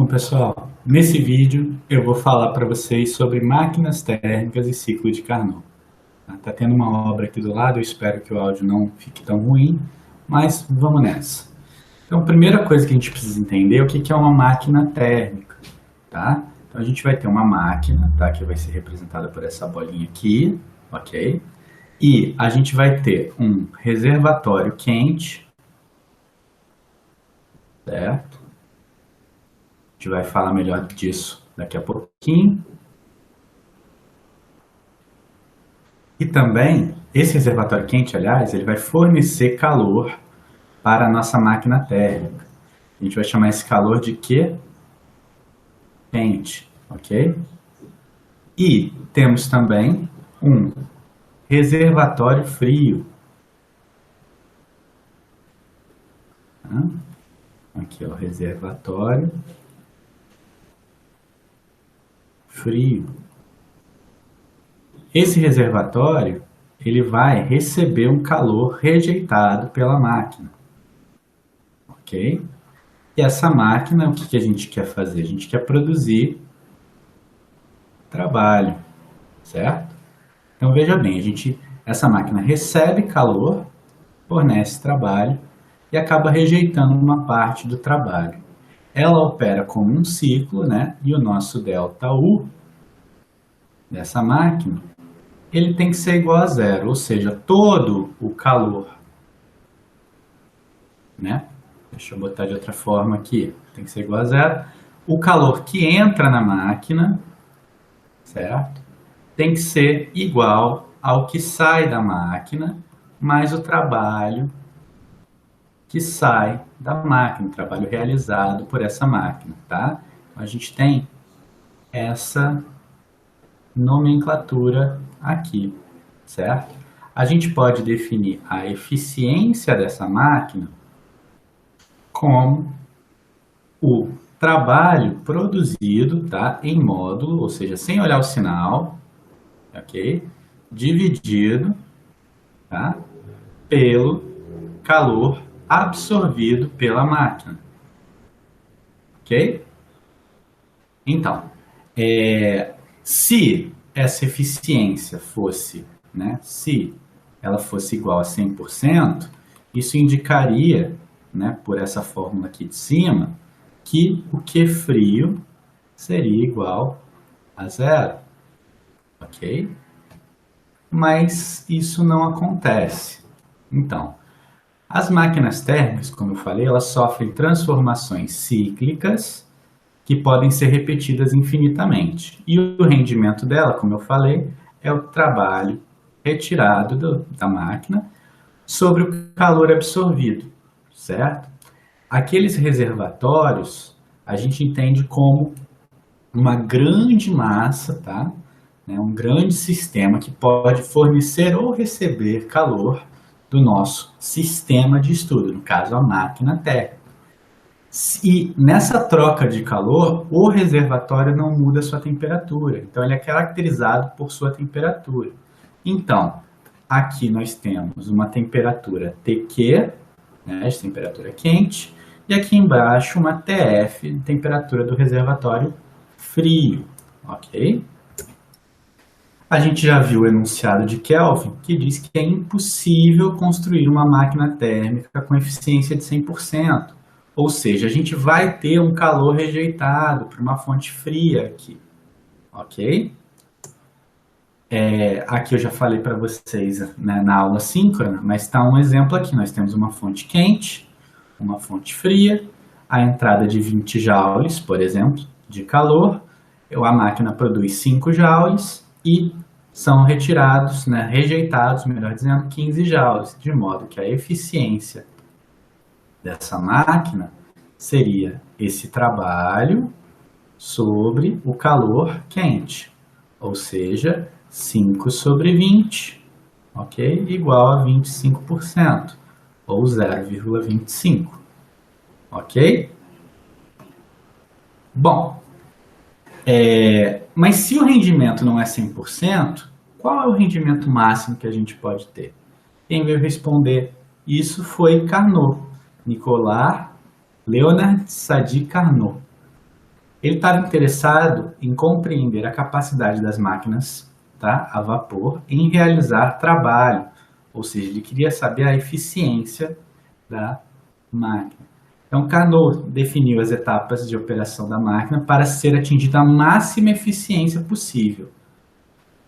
Bom, pessoal, nesse vídeo eu vou falar para vocês sobre máquinas térmicas e ciclo de Carnot. Tá tendo uma obra aqui do lado, eu espero que o áudio não fique tão ruim, mas vamos nessa. Então, a primeira coisa que a gente precisa entender é o que é uma máquina térmica, tá? Então, a gente vai ter uma máquina, tá? Que vai ser representada por essa bolinha aqui, ok? E a gente vai ter um reservatório quente, certo? A gente vai falar melhor disso daqui a pouquinho. E também, esse reservatório quente, aliás, ele vai fornecer calor para a nossa máquina térmica. A gente vai chamar esse calor de quê? Quente, ok? E temos também um reservatório frio. Aqui é o reservatório frio. Esse reservatório, ele vai receber um calor rejeitado pela máquina, ok? E essa máquina, o que a gente quer fazer? A gente quer produzir trabalho, certo? Então veja bem, essa máquina recebe calor, fornece trabalho e acaba rejeitando uma parte do trabalho. Ela opera como um ciclo, né? E o nosso ΔU dessa máquina, ele tem que ser igual a zero, ou seja, todo o calor, né? Deixa eu botar de outra forma aqui, tem que ser igual a zero. O calor que entra na máquina, certo? Tem que ser igual ao que sai da máquina, mais o trabalho que sai da máquina, o trabalho realizado por essa máquina, tá? A gente tem essa nomenclatura aqui, certo? A gente pode definir a eficiência dessa máquina como o trabalho produzido, tá, em módulo, ou seja, sem olhar o sinal, ok? Dividido, tá, pelo calor absorvido pela máquina, ok? Então, se essa eficiência fosse, né, se ela fosse igual a 100%, isso indicaria, né, por essa fórmula aqui de cima, que o Q frio seria igual a zero, ok? Mas isso não acontece. Então, as máquinas térmicas, como eu falei, elas sofrem transformações cíclicas que podem ser repetidas infinitamente. E o rendimento dela, como eu falei, é o trabalho retirado da máquina sobre o calor absorvido, certo? Aqueles reservatórios a gente entende como uma grande massa, tá? Um grande sistema que pode fornecer ou receber calor do nosso sistema de estudo, no caso a máquina térmica. E nessa troca de calor, o reservatório não muda sua temperatura, então ele é caracterizado por sua temperatura. Então, aqui nós temos uma temperatura TQ, né, de temperatura quente, e aqui embaixo uma TF, temperatura do reservatório frio, ok? A gente já viu o enunciado de Kelvin, que diz que é impossível construir uma máquina térmica com eficiência de 100%. Ou seja, a gente vai ter um calor rejeitado por uma fonte fria aqui, ok? Aqui eu já falei para vocês, né, na aula síncrona, mas está um exemplo aqui. Nós temos uma fonte quente, uma fonte fria, a entrada de 20 joules, por exemplo, de calor, a máquina produz 5 joules e são retirados, né, rejeitados, melhor dizendo, 15 joules, de modo que a eficiência dessa máquina seria esse trabalho sobre o calor quente, ou seja, 5 sobre 20, ok? Igual a 25%, ou 0,25, ok? Bom, mas se o rendimento não é 100%, qual é o rendimento máximo que a gente pode ter? Quem veio responder isso foi Carnot, Nicolas Leonard Sadi Carnot. Ele estava interessado em compreender a capacidade das máquinas, tá, a vapor em realizar trabalho, ou seja, ele queria saber a eficiência da máquina. Então, Carnot definiu as etapas de operação da máquina para ser atingida a máxima eficiência possível.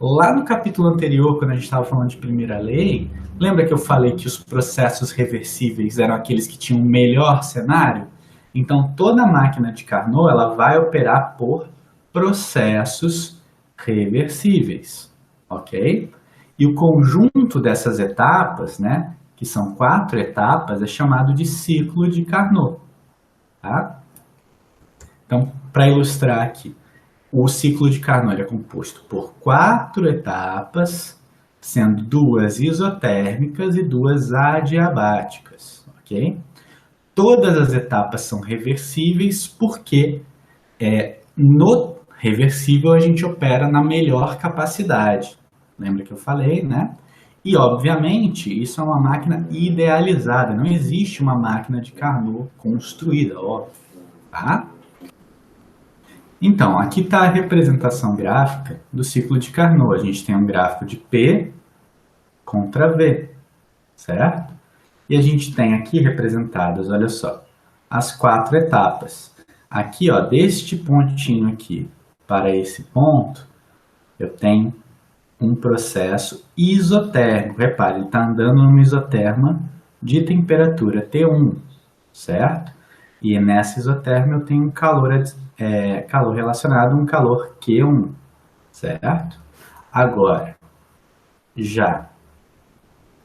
Lá no capítulo anterior, quando a gente estava falando de primeira lei, lembra que eu falei que os processos reversíveis eram aqueles que tinham o melhor cenário? Então, toda máquina de Carnot ela vai operar por processos reversíveis, ok? E o conjunto dessas etapas, né, que são 4 etapas, é chamado de ciclo de Carnot. Tá? Então, para ilustrar aqui, o ciclo de Carnot é composto por 4 etapas, sendo 2 isotérmicas e 2 adiabáticas. Ok? Todas as etapas são reversíveis porque no reversível a gente opera na melhor capacidade. Lembra que eu falei, né? E, obviamente, isso é uma máquina idealizada. Não existe uma máquina de Carnot construída, óbvio. Tá? Então, aqui está a representação gráfica do ciclo de Carnot. A gente tem um gráfico de P contra V, certo? E a gente tem aqui representadas, olha só, as 4 etapas. Aqui, ó, deste pontinho aqui para esse ponto, eu tenho um processo isotérmico. Repare, ele está andando numa isoterma de temperatura T1, certo? E nessa isoterma eu tenho um calor relacionado a um calor Q1, certo? Agora, já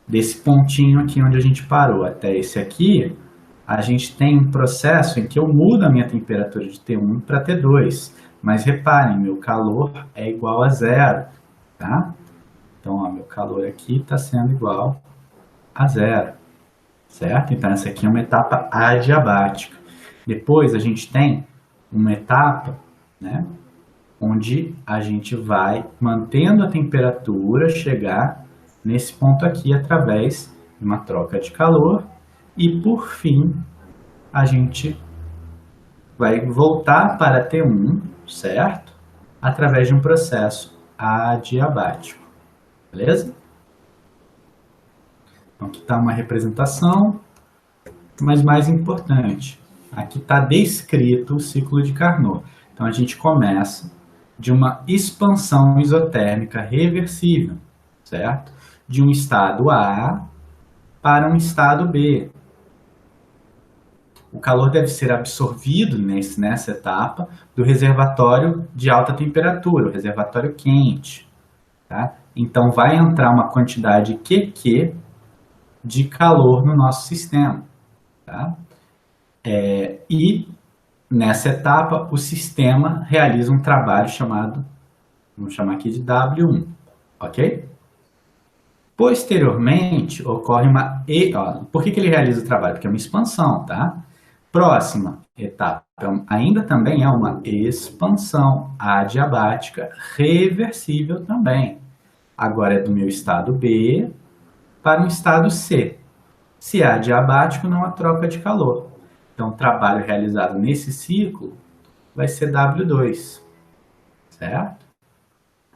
desse pontinho aqui onde a gente parou até esse aqui, a gente tem um processo em que eu mudo a minha temperatura de T1 para T2. Mas reparem, meu calor é igual a 0, tá? Então, ó, meu calor aqui está sendo igual a 0, certo? Então, essa aqui é uma etapa adiabática. Depois, a gente tem uma etapa, né, onde a gente vai mantendo a temperatura chegar nesse ponto aqui através de uma troca de calor e, por fim, a gente vai voltar para T1, certo? Através de um processo adiabático, beleza? Então, aqui está uma representação, mas mais importante, aqui está descrito o ciclo de Carnot. Então, a gente começa de uma expansão isotérmica reversível, certo? De um estado A para um estado B. O calor deve ser absorvido nessa etapa do reservatório de alta temperatura, o reservatório quente. Tá? Então, vai entrar uma quantidade QQ de calor no nosso sistema. Tá? E nessa etapa, o sistema realiza um trabalho chamado, vamos chamar aqui de W1, ok? Posteriormente, ocorre uma... Por que ele realiza o trabalho? Porque é uma expansão, tá? Próxima etapa, ainda também é uma expansão adiabática reversível também. Agora é do meu estado B para um estado C. Se é adiabático, não há troca de calor. Então, o trabalho realizado nesse ciclo vai ser W2, certo?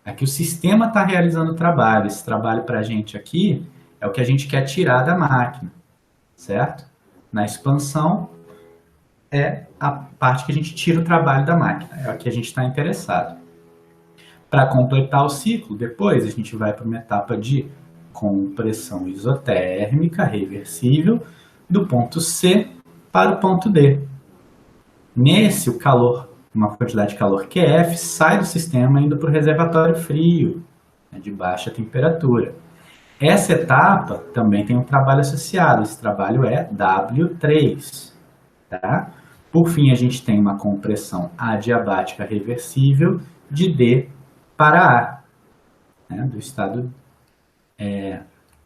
Aqui o sistema está realizando o trabalho. Esse trabalho para a gente aqui é o que a gente quer tirar da máquina, certo? Na expansão é a parte que a gente tira o trabalho da máquina, é o que a gente está interessado. Para completar o ciclo, depois a gente vai para uma etapa de compressão isotérmica reversível do ponto C para o ponto D. Nesse, o calor, uma quantidade de calor QF, sai do sistema indo para o reservatório frio, né, de baixa temperatura. Essa etapa também tem um trabalho associado, esse trabalho é W3. Tá? Por fim, a gente tem uma compressão adiabática reversível de D para A, né, do estado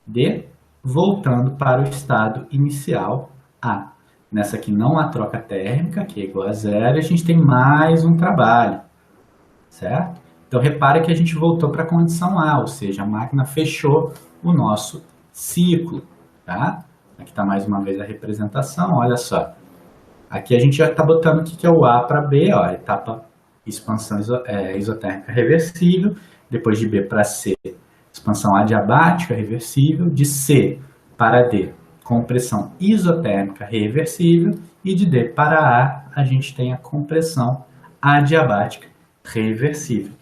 D, voltando para o estado inicial A. Nessa aqui não há troca térmica, que é igual a 0, e a gente tem mais um trabalho, certo? Então, repare que a gente voltou para a condição A, ou seja, a máquina fechou o nosso ciclo, tá? Aqui está mais uma vez a representação, olha só. Aqui a gente já está botando o que é o A para B, ó, etapa expansão isotérmica reversível, depois de B para C, expansão adiabática reversível, de C para D, compressão isotérmica reversível, e de D para A gente tem a compressão adiabática reversível.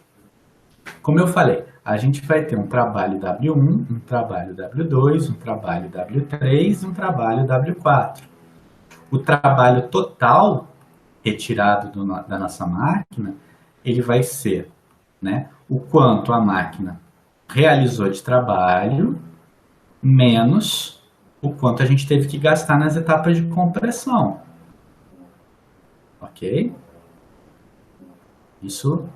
Como eu falei, a gente vai ter um trabalho W1, um trabalho W2, um trabalho W3 e um trabalho W4. O trabalho total retirado da nossa máquina, ele vai ser, né, o quanto a máquina realizou de trabalho menos o quanto a gente teve que gastar nas etapas de compressão. Ok? Isso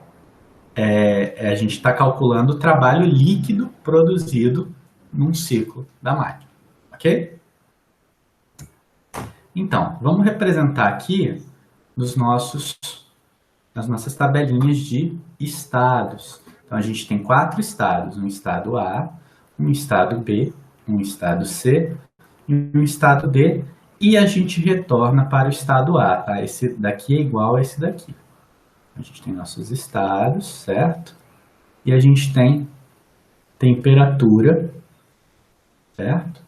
a gente está calculando o trabalho líquido produzido num ciclo da máquina. Ok? Então, vamos representar aqui nas nossas tabelinhas de estados. Então, a gente tem 4 estados, um estado A, um estado B, um estado C e um estado D, e a gente retorna para o estado A, tá? Esse daqui é igual a esse daqui. A gente tem nossos estados, certo? E a gente tem temperatura, certo?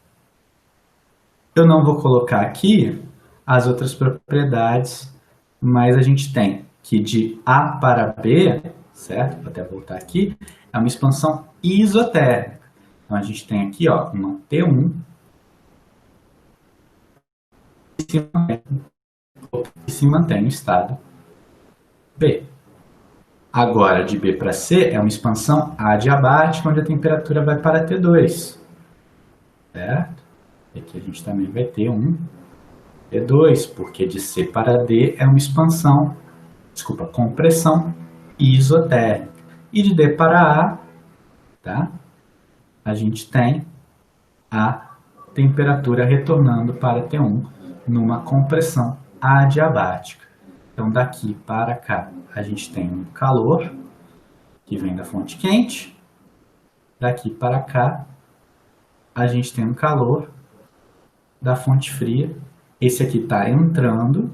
Eu não vou colocar aqui as outras propriedades, mas a gente tem que de A para B, certo? Vou até voltar aqui, é uma expansão isotérmica. Então a gente tem aqui, ó, uma T1 que se mantém no estado B. Agora, de B para C, é uma expansão adiabática, onde a temperatura vai para T2, certo? E aqui a gente também vai ter um T2, porque de C para D é uma expansão, compressão isotérmica. E de D para A, tá? A gente tem a temperatura retornando para T1 numa compressão adiabática. Então, daqui para cá, a gente tem um calor que vem da fonte quente. Daqui para cá, a gente tem um calor da fonte fria. Esse aqui está entrando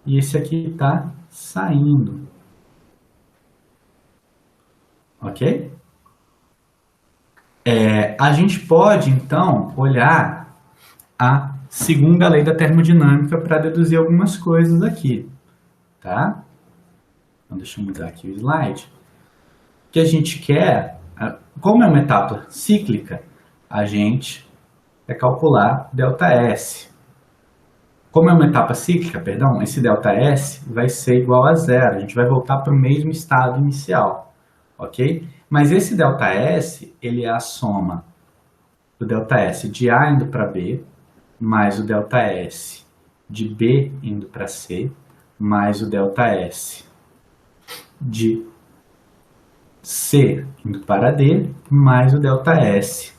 e esse aqui está saindo. Ok? A gente pode, então, olhar a segunda lei da termodinâmica para deduzir algumas coisas aqui, tá? Então, deixa eu mudar aqui o slide. O que a gente quer, como é uma etapa cíclica, a gente vai calcular ΔS. Como é uma etapa cíclica, perdão, esse ΔS vai ser igual a zero. A gente vai voltar para o mesmo estado inicial, ok? Mas esse ΔS, ele é a soma do ΔS de A indo para B, mais o ΔS de B indo para C, mais o ΔS de C indo para D, mais o ΔS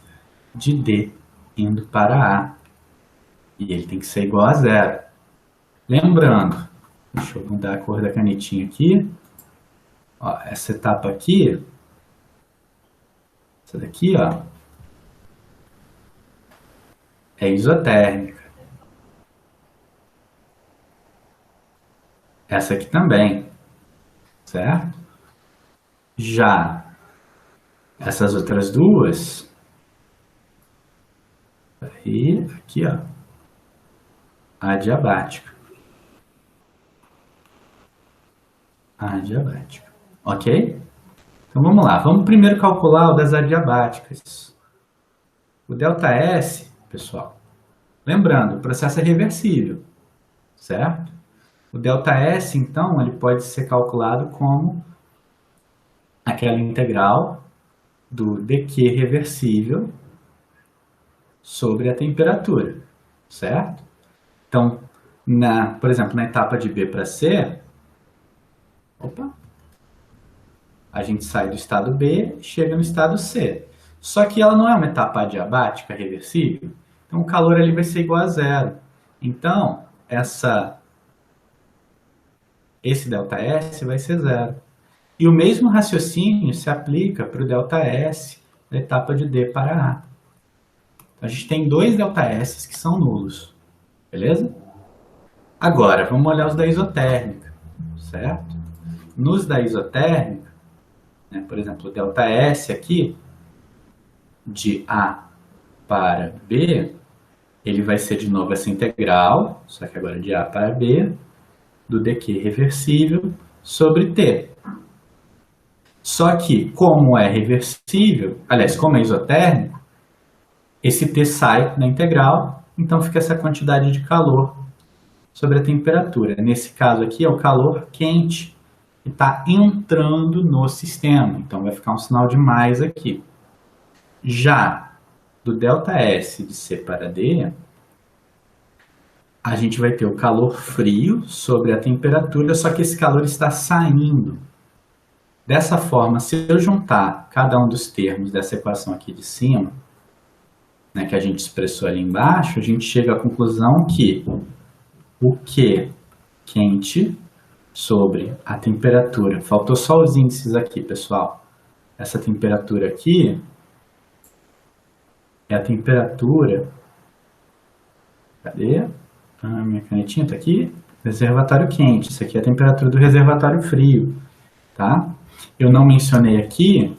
de D indo para A. E ele tem que ser igual a zero. Lembrando, deixa eu mudar a cor da canetinha aqui. Ó, essa etapa aqui, essa daqui, ó, é isotérmica. Essa aqui também, certo? Já essas outras duas, e aqui, ó, adiabática. Adiabática, ok? Então vamos lá, vamos primeiro calcular o das adiabáticas. O ΔS, pessoal, lembrando, o processo é reversível, certo? O ΔS, então, ele pode ser calculado como aquela integral do dQ reversível sobre a temperatura, certo? Então, por exemplo, na etapa de B para C, a gente sai do estado B e chega no estado C. Só que ela não é uma etapa adiabática reversível, então o calor ali vai ser igual a zero. Então, esse ΔS vai ser zero. E o mesmo raciocínio se aplica para o ΔS da etapa de D para A. Então, a gente tem dois ΔS que são nulos, Beleza? Agora, vamos olhar os da isotérmica, certo? Nos da isotérmica, né, por exemplo, o ΔS aqui, de A para B, ele vai ser de novo essa integral, só que agora de A para B, do dq reversível sobre T. Só que, como é reversível, aliás, como é isotérmico, esse T sai da integral, então fica essa quantidade de calor sobre a temperatura. Nesse caso aqui é o calor quente que está entrando no sistema, então vai ficar um sinal de mais aqui. Já do ΔS de C para D, a gente vai ter o calor frio sobre a temperatura, só que esse calor está saindo. Dessa forma, se eu juntar cada um dos termos dessa equação aqui de cima, né, que a gente expressou ali embaixo, a gente chega à conclusão que o Q quente sobre a temperatura, faltou só os índices aqui, pessoal. Essa temperatura aqui é a temperatura, cadê? A minha canetinha está aqui, reservatório quente, isso aqui é a temperatura do reservatório frio, tá? Eu não mencionei aqui,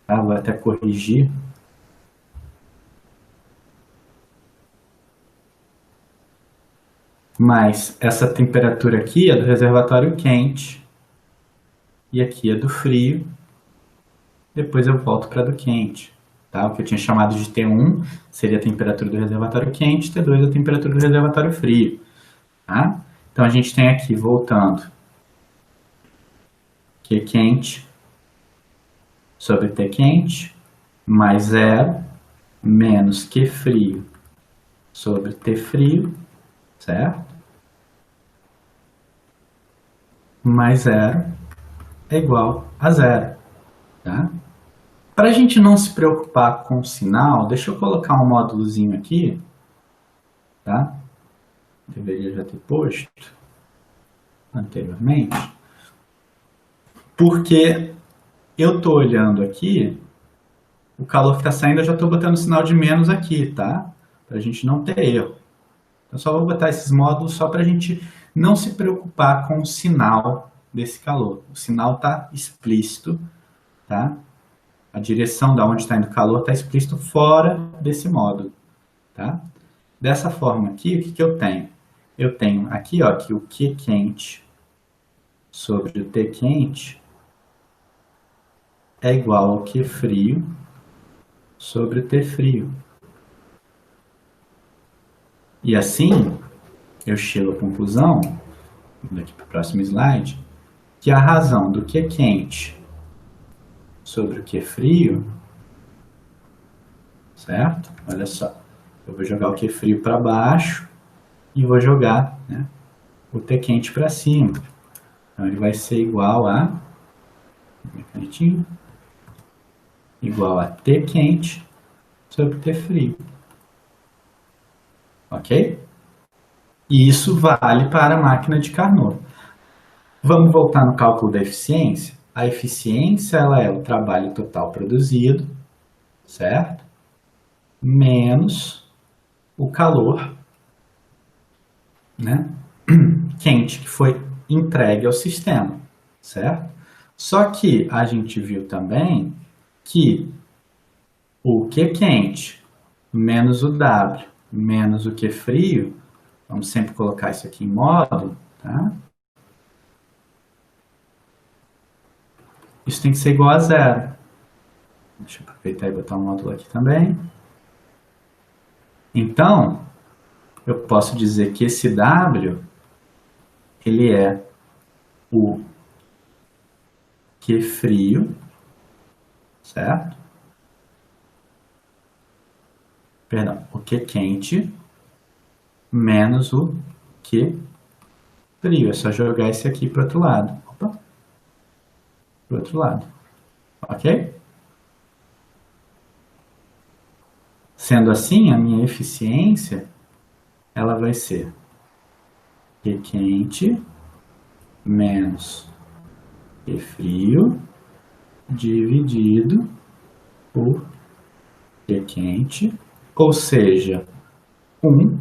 tá? Vou até corrigir. Mas essa temperatura aqui é do reservatório quente e aqui é do frio. Depois eu volto para do quente, tá? O que eu tinha chamado de T1 seria a temperatura do reservatório quente, T2 a temperatura do reservatório frio, tá? Então a gente tem aqui, voltando, Q quente sobre T quente mais 0 menos Q frio sobre T frio, certo? Mais 0 é igual a 0, tá? Para a gente não se preocupar com o sinal, deixa eu colocar um módulozinho aqui, tá? Deveria já ter posto anteriormente, porque eu estou olhando aqui, o calor que está saindo eu já estou botando sinal de menos aqui, tá? Para a gente não ter erro. Então só vou botar esses módulos só para a gente não se preocupar com o sinal desse calor. O sinal está explícito, tá? A direção da onde está indo o calor está explícito fora desse módulo, tá? Dessa forma aqui, o que eu tenho? Eu tenho aqui, ó, que o Q quente sobre o T quente é igual ao Q frio sobre o T frio. E assim, eu chego à conclusão, daqui para o próximo slide, que a razão do Q quente sobre o Q frio, certo? Olha só, eu vou jogar o Q frio para baixo e vou jogar, né, o T quente para cima. Então ele vai ser igual a, igual a T quente sobre T frio. Ok? E isso vale para a máquina de Carnot. Vamos voltar no cálculo da eficiência? A eficiência ela é o trabalho total produzido, certo? Menos o calor, né, quente que foi entregue ao sistema, certo? Só que a gente viu também que o Q quente menos o W menos o Q frio, vamos sempre colocar isso aqui em módulo, tá? Isso tem que ser igual a 0. Deixa eu aproveitar e botar um módulo aqui também. Então, eu posso dizer que esse W, ele é o Q frio, certo? Perdão, o Q quente menos o Q frio. É só jogar esse aqui para o outro lado. Opa. Para o outro lado. Ok? Sendo assim, a minha eficiência ela vai ser Q quente menos Q frio dividido por Q quente, ou seja, 1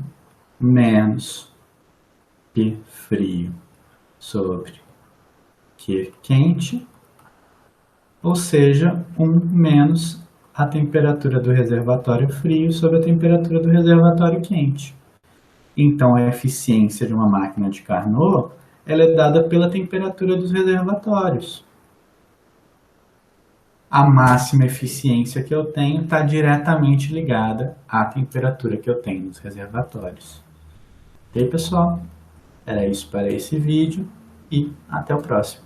menos Q frio sobre Q quente, ou seja, 1 menos a temperatura do reservatório frio sobre a temperatura do reservatório quente. Então, a eficiência de uma máquina de Carnot ela é dada pela temperatura dos reservatórios. A máxima eficiência que eu tenho está diretamente ligada à temperatura que eu tenho nos reservatórios. Ok, pessoal? Era isso para esse vídeo e até o próximo.